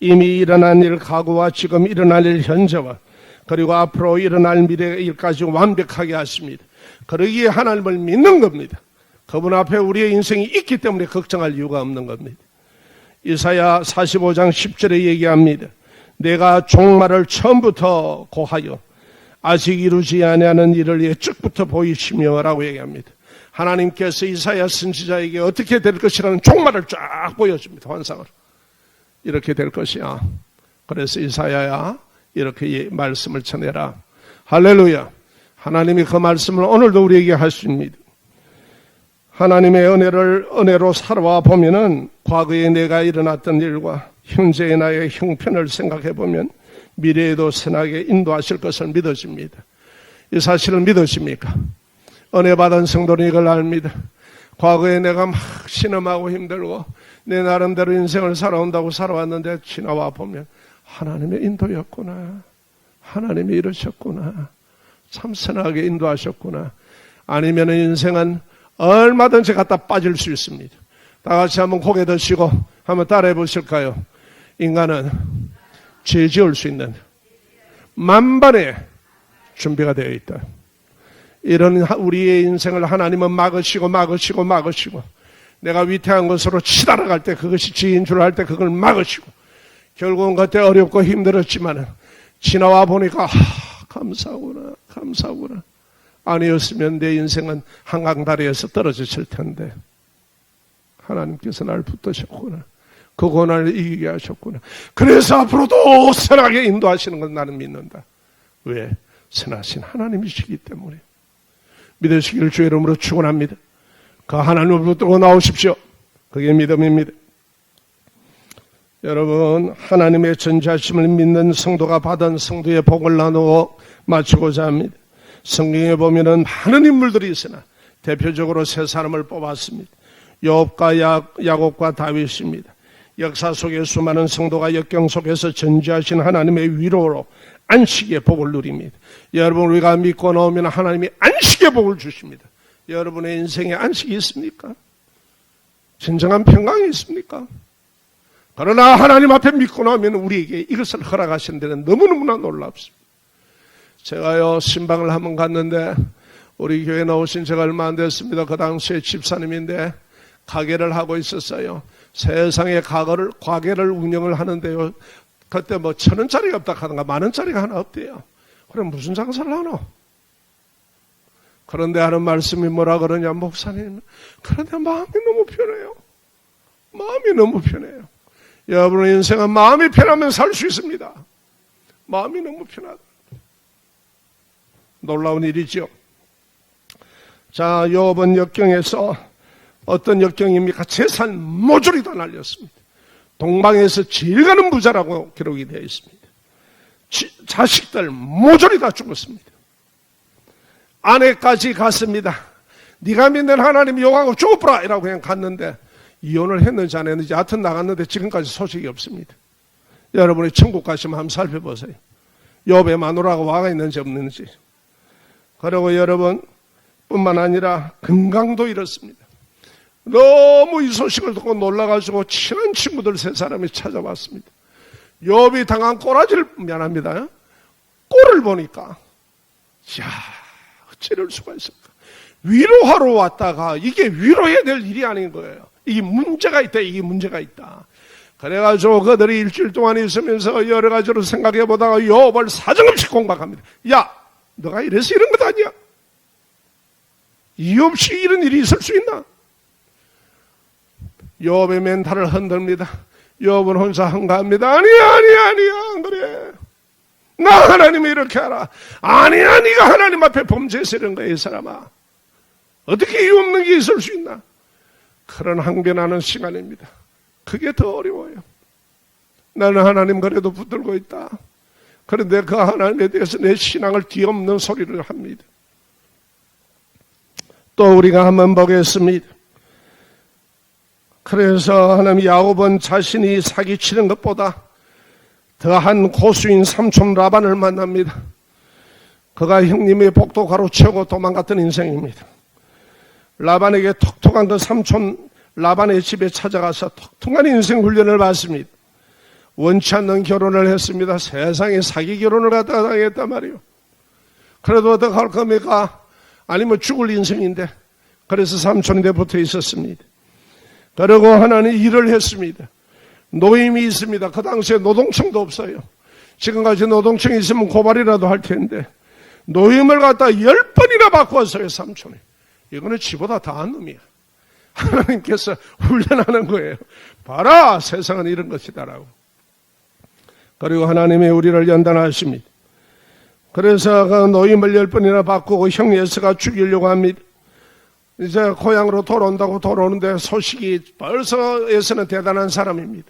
이미 일어난 일 과거와 지금 일어날 일 현재와 그리고 앞으로 일어날 미래의 일까지 완벽하게 하십니다. 그러기에 하나님을 믿는 겁니다. 그분 앞에 우리의 인생이 있기 때문에 걱정할 이유가 없는 겁니다. 이사야 45장 10절에 얘기합니다. 내가 종말을 처음부터 고하여 아직 이루지 아니하는 일을 예측부터 보이시며 라고 얘기합니다. 하나님께서 이사야 선지자에게 어떻게 될 것이라는 종말을 쫙 보여줍니다. 환상을. 이렇게 될 것이야. 그래서 이사야야 이렇게 말씀을 전해라. 할렐루야. 하나님이 그 말씀을 오늘도 우리에게 하십니다. 하나님의 은혜로 살아와 보면은 과거에 내가 일어났던 일과 현재의 나의 형편을 생각해 보면 미래에도 선하게 인도하실 것을 믿어집니다. 이 사실을 믿으십니까? 은혜 받은 성도는 이걸 압니다. 과거에 내가 막 신음하고 힘들고 내 나름대로 인생을 살아온다고 살아왔는데 지나와 보면 하나님의 인도였구나. 하나님이 이러셨구나. 참 선하게 인도하셨구나. 아니면 인생은 얼마든지 갖다 빠질 수 있습니다. 다 같이 한번 고개 드시고 한번 따라해 보실까요? 인간은 죄 지을 수 있는 만반의 준비가 되어 있다. 이런 우리의 인생을 하나님은 막으시고 내가 위태한 것으로 치달아갈 때 그것이 지인 줄 알 때 그걸 막으시고 결국은 그때 어렵고 힘들었지만 지나와 보니까 감사하구나. 아니었으면 내 인생은 한강다리에서 떨어졌을 텐데 하나님께서 날 붙드셨구나. 그 고난을 이기게 하셨구나. 그래서 앞으로도 선하게 인도하시는 건 나는 믿는다. 왜? 선하신 하나님이시기 때문에. 믿으시기를 주의 이름으로 축원합니다. 그 하나님으로부터 나오십시오. 그게 믿음입니다. 여러분, 하나님의 전지하심을 믿는 성도가 받은 성도의 복을 나누어 마치고자 합니다. 성경에 보면은 많은 인물들이 있으나 대표적으로 세 사람을 뽑았습니다. 욥과 야곱과 다윗입니다. 역사 속에 수많은 성도가 역경 속에서 전지하신 하나님의 위로로 안식의 복을 누립니다. 여러분, 우리가 믿고 나오면 하나님이 안식의 복을 주십니다. 여러분의 인생에 안식이 있습니까? 진정한 평강이 있습니까? 그러나 하나님 앞에 믿고 나오면 우리에게 이것을 허락하신 데는 너무너무나 놀랍습니다. 제가요 신방을 한번 갔는데 우리 교회 나오신 제가 얼마 안 됐습니다. 그 당시에 집사님인데 가게를 하고 있었어요. 세상에 가게를 운영을 하는데요. 그때 뭐 1,000원짜리가 없다 하던가 10,000원짜리가 하나 없대요. 그럼 무슨 장사를 하노? 그런데 하는 말씀이 뭐라 그러냐, 목사님. 그런데 마음이 너무 편해요. 마음이 너무 편해요. 여러분의 인생은 마음이 편하면 살 수 있습니다. 마음이 너무 편하다. 놀라운 일이죠. 자, 욥은 역경에서 어떤 역경입니까? 재산 모조리 다 날렸습니다. 동방에서 제일 가는 부자라고 기록이 되어 있습니다. 자식들 모조리 다 죽었습니다. 아내까지 갔습니다. 네가 믿는 하나님 욕하고 죽어보라 이라고 그냥 갔는데 이혼을 했는지 안 했는지 하여튼 나갔는데 지금까지 소식이 없습니다. 여러분이 천국 가시면 한번 살펴보세요. 욥의 마누라가 와가 있는지 없는지. 그리고 여러분 뿐만 아니라 건강도 이렇습니다. 너무 이 소식을 듣고 놀라가지고 친한 친구들 세 사람이 찾아왔습니다. 욥이 당한 꼬라지를 미안합니다. 꼴을 보니까 야 어찌럴 수가 있을까. 위로하러 왔다가 이게 위로해야 될 일이 아닌 거예요. 이게 문제가 있다. 이게 문제가 있다. 그래가지고 그들이 일주일 동안 있으면서 여러 가지로 생각해 보다가 욥을 사정없이 공박합니다. 야 너가 이래서 이런 것 아니야? 이유 없이 이런 일이 있을 수 있나? 욥의 멘탈을 흔듭니다. 욥은 혼자 한가합니다. 아니야 안 그래. 나 하나님이 이렇게 하라. 아니야 네가 하나님 앞에 범죄해서 이런 거야 이 사람아. 어떻게 이유 없는 게 있을 수 있나? 그런 항변하는 시간입니다. 그게 더 어려워요. 나는 하나님 그래도 붙들고 있다. 그런데 그 하나님에 대해서 내 신앙을 뒤엎는 소리를 합니다. 또 우리가 한번 보겠습니다. 그래서 하나님 야곱은 자신이 사기치는 것보다 더한 고수인 삼촌 라반을 만납니다. 그가 형님의 복도 가로채고 도망갔던 인생입니다. 라반에게 톡톡한 그 삼촌 라반의 집에 찾아가서 톡톡한 인생 훈련을 받습니다. 원치 않는 결혼을 했습니다. 세상에 사기 결혼을 갖다가 당했단 말이에요. 그래도 어떡할 겁니까? 아니면 죽을 인생인데. 그래서 삼촌인데 붙어 있었습니다. 그리고 하나는 일을 했습니다. 노임이 있습니다. 그 당시에 노동청도 없어요. 지금까지 노동청이 있으면 고발이라도 할 텐데 노임을 갖다 10번이나 바꾸었어요. 삼촌이. 이거는 지보다 더한 놈이야. 하나님께서 훈련하는 거예요. 봐라, 세상은 이런 것이다라고. 그리고 하나님이 우리를 연단하십니다. 그래서 그 노임을 10번이나 바꾸고 형 예수가 죽이려고 합니다. 이제 고향으로 돌아온다고 돌아오는데 소식이 벌써 예수는 대단한 사람입니다.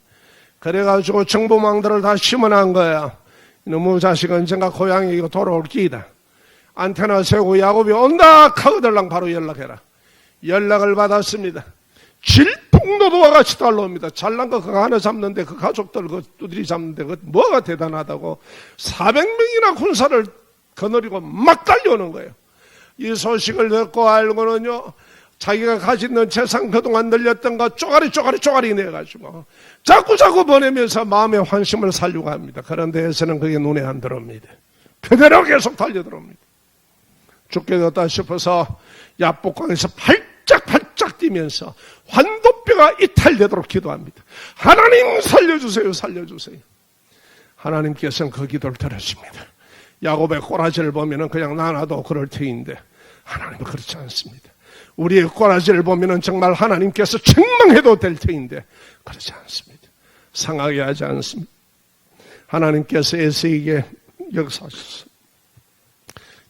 그래가지고 정보망들을 다 심어놓은 거야. 너무 자식 언젠가 고향에 이거 돌아올 기이다. 안테나 세우고 야곱이 온다 하거들랑 바로 연락해라. 연락을 받았습니다. 질풍노도와 같이 달려옵니다. 잘난 거 그거 하나 잡는데 그 가족들 그 두드리 잡는데 그 뭐가 대단하다고 400명이나 군사를 거느리고 막 달려오는 거예요. 이 소식을 듣고 알고는요, 자기가 가지고 있는 재산 그동안 늘렸던 거 쪼가리 내가지고 자꾸 보내면서 마음의 환심을 살려고 합니다. 그런데 에서는 그게 눈에 안 들어옵니다. 그대로 계속 달려들어옵니다. 죽게 됐다 싶어서 야복강에서 팔짝 뛰면서 환도뼈가 이탈되도록 기도합니다. 하나님 살려주세요. 하나님께서는 그 기도를 들으십니다. 야곱의 꼬라지를 보면은 그냥 나나도 그럴 테인데 하나님은 그렇지 않습니다. 우리의 꼬라지를 보면은 정말 하나님께서 책망해도 될 테인데 그렇지 않습니다. 상하게 하지 않습니다. 하나님께서 에서에게 역사하셨어요.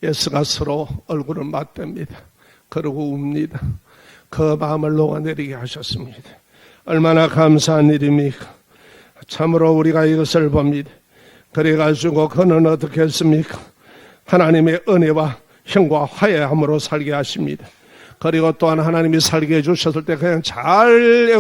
예수가 서로 얼굴을 맞댑니다. 그러고 웁니다. 그 마음을 녹아내리게 하셨습니다. 얼마나 감사한 일입니까? 참으로 우리가 이것을 봅니다. 그래가지고 그는 어떻게 했습니까? 하나님의 은혜와 형과 화해함으로 살게 하십니다. 그리고 또한 하나님이 살게 해주셨을 때 그냥 잘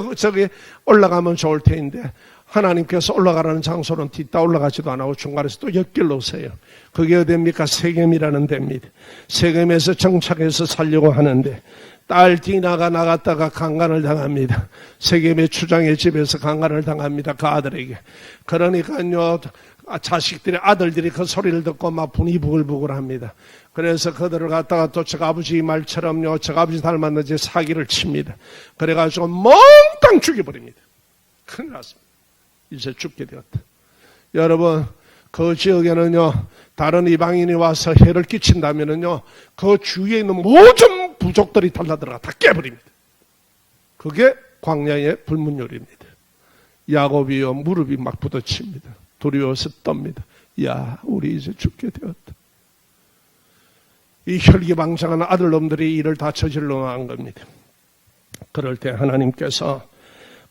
올라가면 좋을 텐데 하나님께서 올라가라는 장소는 뒤따 올라가지도 않고 중간에서 또 옆길로 오세요. 그게 어디입니까? 세겜이라는 데입니다. 세겜에서 정착해서 살려고 하는데 딸 디나가 나갔다가 강간을 당합니다. 세겜의 추장의 집에서 강간을 당합니다. 그 아들에게. 그러니까요, 자식들이, 아들들이 그 소리를 듣고 막 분이 부글부글합니다. 그래서 그들을 갖다가 또 저 아버지 말처럼요, 저 아버지 닮았는지 사기를 칩니다. 그래가지고 몽땅 죽여버립니다. 큰일 났습니다. 이제 죽게 되었다. 여러분, 그 지역에는요, 다른 이방인이 와서 해를 끼친다면은요, 그 주위에 있는 모든 부족들이 달라들어가 다 깨버립니다. 그게 광야의 불문율입니다. 야곱이요, 무릎이 막 부딪힙니다. 두려워서 떱니다. 야, 우리 이제 죽게 되었다. 이 혈기방장한 아들놈들이 이를 다 저질러 나간 겁니다. 그럴 때 하나님께서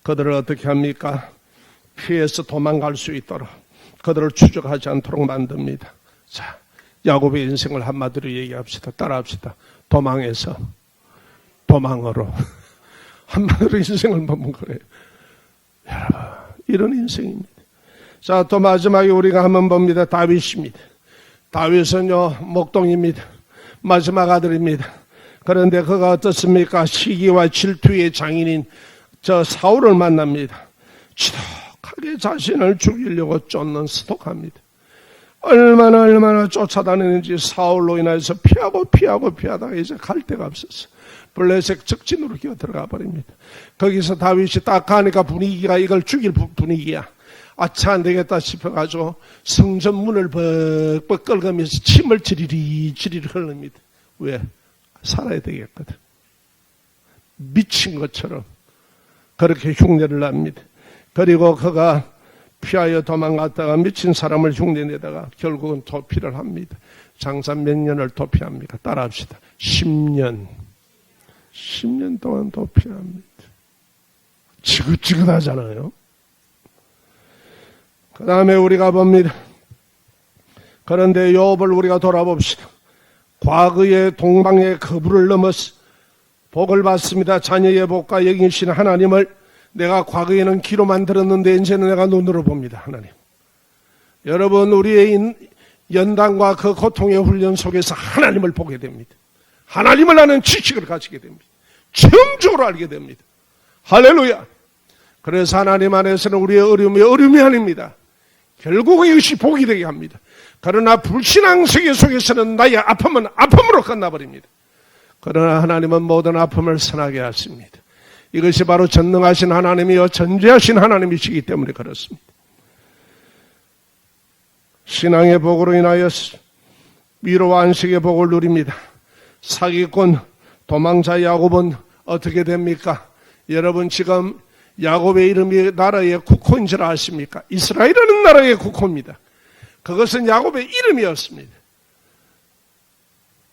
그들을 어떻게 합니까? 피해서 도망갈 수 있도록 그들을 추적하지 않도록 만듭니다. 자, 야곱의 인생을 한마디로 얘기합시다. 따라합시다. 도망에서 도망으로. 한마디로 인생을 보면 그래요. 여러분, 이런 인생입니다. 자, 또 마지막에 우리가 한번 봅니다. 다윗입니다. 다윗은요, 목동입니다. 마지막 아들입니다. 그런데 그가 어떻습니까? 시기와 질투의 장인인 저 사울을 만납니다. 지독하게 자신을 죽이려고 쫓는 스톡합니다. 얼마나 쫓아다니는지 사울로 인해서 피하다가 이제 갈 데가 없었어요. 블레셋 적진으로 기어 들어가 버립니다. 거기서 다윗이 딱 가니까 분위기가 이걸 죽일 분위기야. 아차, 안 되겠다 싶어가지고 성전 문을 벅벅 긁으면서 침을 지리리 흘립니다. 왜? 살아야 되겠거든. 미친 것처럼 그렇게 흉내를 납니다. 그리고 그가 피하여 도망갔다가 미친 사람을 흉내내다가 결국은 도피를 합니다. 장사 몇 년을 도피합니까? 따라합시다. 10년 동안 도피합니다. 지긋지긋하잖아요. 그 다음에 우리가 봅니다. 그런데 욥을 우리가 돌아봅시다. 과거의 동방의 거부를 넘어서 복을 받습니다. 자녀의 복과 여기신 하나님을 내가 과거에는 귀로만 들었는데 이제는 내가 눈으로 봅니다. 하나님. 여러분, 우리의 연단과 그 고통의 훈련 속에서 하나님을 보게 됩니다. 하나님을 아는 지식을 가지게 됩니다. 체험적으로 알게 됩니다. 할렐루야. 그래서 하나님 안에서는 우리의 어려움이 아닙니다. 결국은 이것이 복이 되게 합니다. 그러나 불신앙 세계 속에서는 나의 아픔은 아픔으로 끝나버립니다. 그러나 하나님은 모든 아픔을 선하게 하십니다. 이것이 바로 전능하신 하나님이요 전지하신 하나님이시기 때문에 그렇습니다. 신앙의 복으로 인하여 위로와 안식의 복을 누립니다. 사기꾼 도망자 야곱은 어떻게 됩니까? 여러분 지금 야곱의 이름이 나라의 국호인 줄 아십니까? 이스라엘이라는 나라의 국호입니다. 그것은 야곱의 이름이었습니다.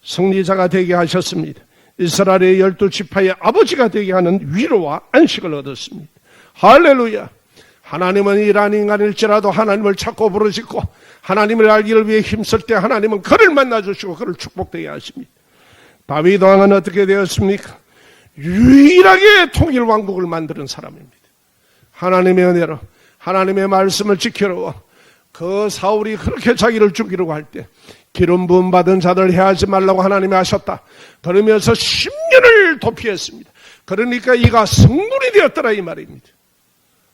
승리자가 되게 하셨습니다. 이스라엘의 12지파의 아버지가 되게 하는 위로와 안식을 얻었습니다. 할렐루야. 하나님은 이러한 인간일지라도 하나님을 찾고 부르짖고 하나님을 알기를 위해 힘쓸 때 하나님은 그를 만나주시고 그를 축복되게 하십니다. 다윗 왕은 어떻게 되었습니까? 유일하게 통일 왕국을 만드는 사람입니다. 하나님의 은혜로 하나님의 말씀을 지키러 그 사울이 그렇게 자기를 죽이려고 할 때 기름 부음 받은 자들 해하지 말라고 하나님이 하셨다. 그러면서 10년을 도피했습니다. 그러니까 이가 성군이 되었더라 이 말입니다.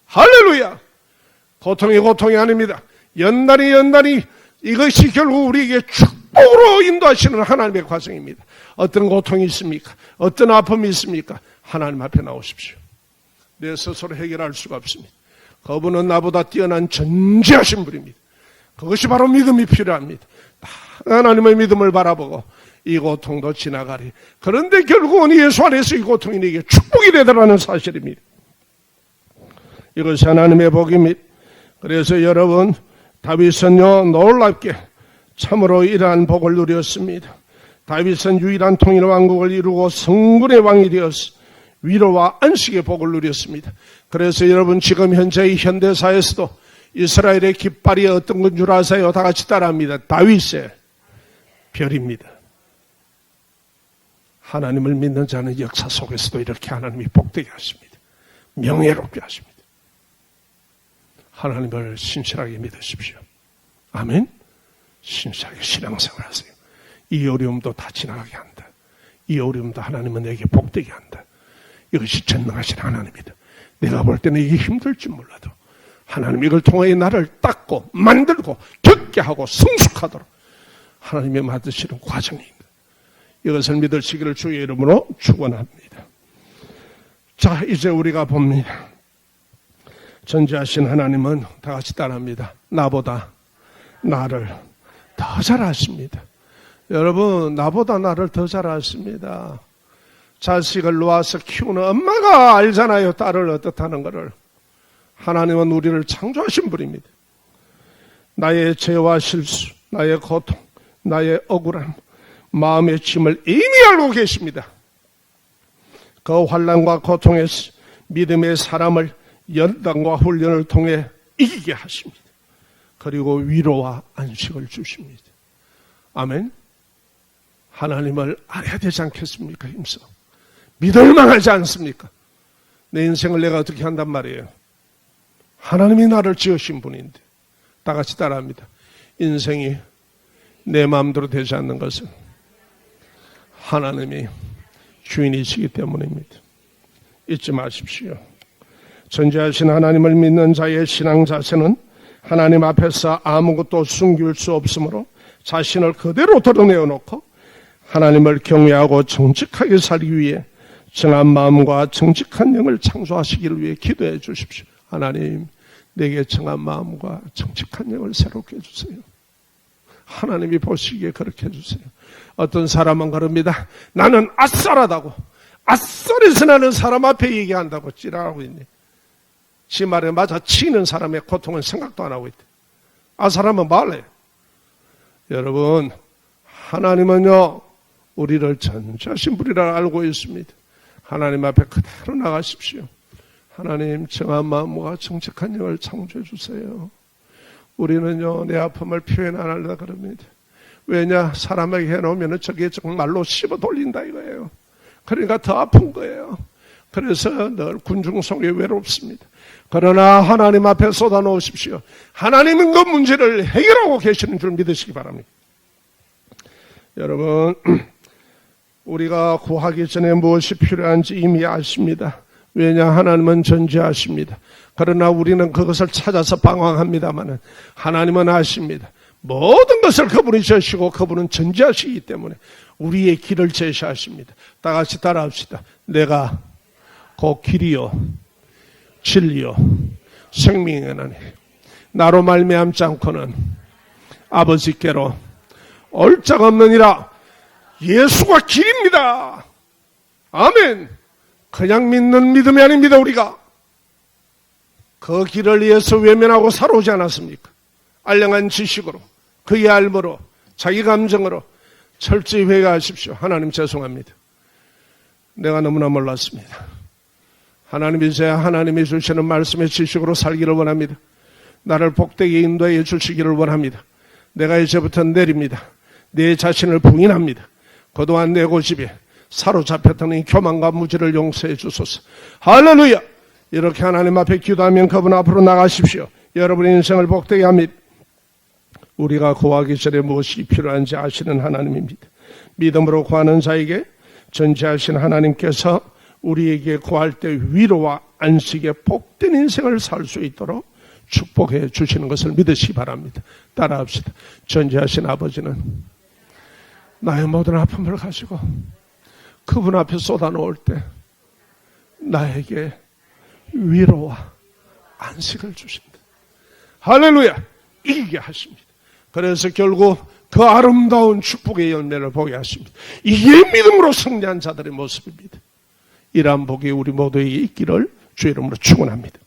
할렐루야. 고통이 아닙니다. 연단이 이것이 결국 우리에게 축복으로 인도하시는 하나님의 과정입니다. 어떤 고통이 있습니까? 어떤 아픔이 있습니까? 하나님 앞에 나오십시오. 내 스스로 해결할 수가 없습니다. 그분은 나보다 뛰어난 전지하신 분입니다. 그것이 바로 믿음이 필요합니다. 하나님의 믿음을 바라보고 이 고통도 지나가리. 그런데 결국은 예수 안에서 이 고통이 내게 축복이 되더라는 사실입니다. 이것이 하나님의 복입니다. 그래서 여러분 다윗은요 놀랍게 참으로 이러한 복을 누렸습니다. 다윗은 유일한 통일 왕국을 이루고 성군의 왕이 되었습니다. 위로와 안식의 복을 누렸습니다. 그래서 여러분 지금 현재 이 현대사에서도 이스라엘의 깃발이 어떤 건 줄 아세요? 다 같이 따라합니다. 다윗의 별입니다. 하나님을 믿는 자는 역사 속에서도 이렇게 하나님이 복되게 하십니다. 명예롭게 하십니다. 하나님을 신실하게 믿으십시오. 아멘. 신실하게 신앙생활 하세요. 이 어려움도 다 지나가게 한다. 이 어려움도 하나님은 내게 복되게 한다. 이것이 전능하신 하나님이다. 내가 볼 때는 이게 힘들지 몰라도 하나님 이걸 통해 나를 닦고 만들고 겪게 하고 성숙하도록 하나님이 만드시는 과정입니다. 이것을 믿으시기를 주의 이름으로 축원합니다. 자, 이제 우리가 봅니다. 전지하신 하나님은 다 같이 따라합니다. 나보다 나를 더 잘 아십니다. 여러분, 나보다 나를 더 잘 아십니다. 자식을 놓아서 키우는 엄마가 알잖아요. 딸을 어떻다는 것을. 하나님은 우리를 창조하신 분입니다. 나의 죄와 실수, 나의 고통, 나의 억울함, 마음의 짐을 이미 알고 계십니다. 그 환난과 고통에서 믿음의 사람을 연단과 훈련을 통해 이기게 하십니다. 그리고 위로와 안식을 주십니다. 아멘. 하나님을 알아야 되지 않겠습니까? 힘써. 믿을 만하지 않습니까? 내 인생을 내가 어떻게 한단 말이에요? 하나님이 나를 지으신 분인데. 다 같이 따라합니다. 인생이 내 마음대로 되지 않는 것은 하나님이 주인이시기 때문입니다. 잊지 마십시오. 전지하신 하나님을 믿는 자의 신앙 자세는 하나님 앞에서 아무것도 숨길 수 없으므로 자신을 그대로 드러내어 놓고 하나님을 경외하고 정직하게 살기 위해 정한 마음과 정직한 영을 창조하시기를 위해 기도해 주십시오. 하나님, 내게 정한 마음과 정직한 영을 새롭게 해주세요. 하나님이 보시기에 그렇게 해주세요. 어떤 사람은 그럽니다. 나는 아싸라다고. 아싸리서 나는 사람 앞에 얘기한다고 찌라하고 있네. 지 말에 맞아 치는 사람의 고통은 생각도 안 하고 있대. 아싸라면 말래. 여러분, 하나님은요, 우리를 전지하신 분이라 알고 있습니다. 하나님 앞에 그대로 나가십시오. 하나님, 정한 마음과 정직한 영을 창조해 주세요. 우리는요, 내 아픔을 표현 안 하려다 그럽니다. 왜냐? 사람에게 해놓으면 저게 정말로 씹어 돌린다 이거예요. 그러니까 더 아픈 거예요. 그래서 늘 군중 속에 외롭습니다. 그러나 하나님 앞에 쏟아놓으십시오. 하나님은 그 문제를 해결하고 계시는 줄 믿으시기 바랍니다. 여러분, 우리가 구하기 전에 무엇이 필요한지 이미 아십니다. 왜냐, 하나님은 전지하십니다. 그러나 우리는 그것을 찾아서 방황합니다마는 하나님은 아십니다. 모든 것을 그분이 저시고 그분은 전지하시기 때문에 우리의 길을 제시하십니다. 다 같이 따라합시다. 내가 곧 길이요 진리요 생명이나니 나로 말미암지 않고는 아버지께로 올 자가 없느니라. 예수가 길입니다. 아멘. 그냥 믿는 믿음이 아닙니다. 우리가 그 길을 위해서 외면하고 살아오지 않았습니까? 알량한 지식으로, 그의 알므로, 자기 감정으로 철저히 회개하십시오. 하나님 죄송합니다. 내가 너무나 몰랐습니다. 하나님 이제 하나님이 주시는 말씀의 지식으로 살기를 원합니다. 나를 복되게 인도해 주시기를 원합니다. 내가 이제부터 내립니다. 내 자신을 부인합니다. 그동안 내 고집에 사로잡혔던 이 교만과 무지를 용서해 주소서. 할렐루야. 이렇게 하나님 앞에 기도하면 그분 앞으로 나가십시오. 여러분의 인생을 복되게 합니다. 우리가 구하기 전에 무엇이 필요한지 아시는 하나님입니다. 믿음으로 구하는 자에게 전지하신 하나님께서 우리에게 구할 때 위로와 안식의 복된 인생을 살 수 있도록 축복해 주시는 것을 믿으시기 바랍니다. 따라합시다. 전지하신 아버지는 나의 모든 아픔을 가지고 그분 앞에 쏟아놓을 때 나에게 위로와 안식을 주신다. 할렐루야. 이기게 하십니다. 그래서 결국 그 아름다운 축복의 열매를 보게 하십니다. 이게 믿음으로 승리한 자들의 모습입니다. 이러한 복이 우리 모두에게 있기를 주의 이름으로 축원합니다.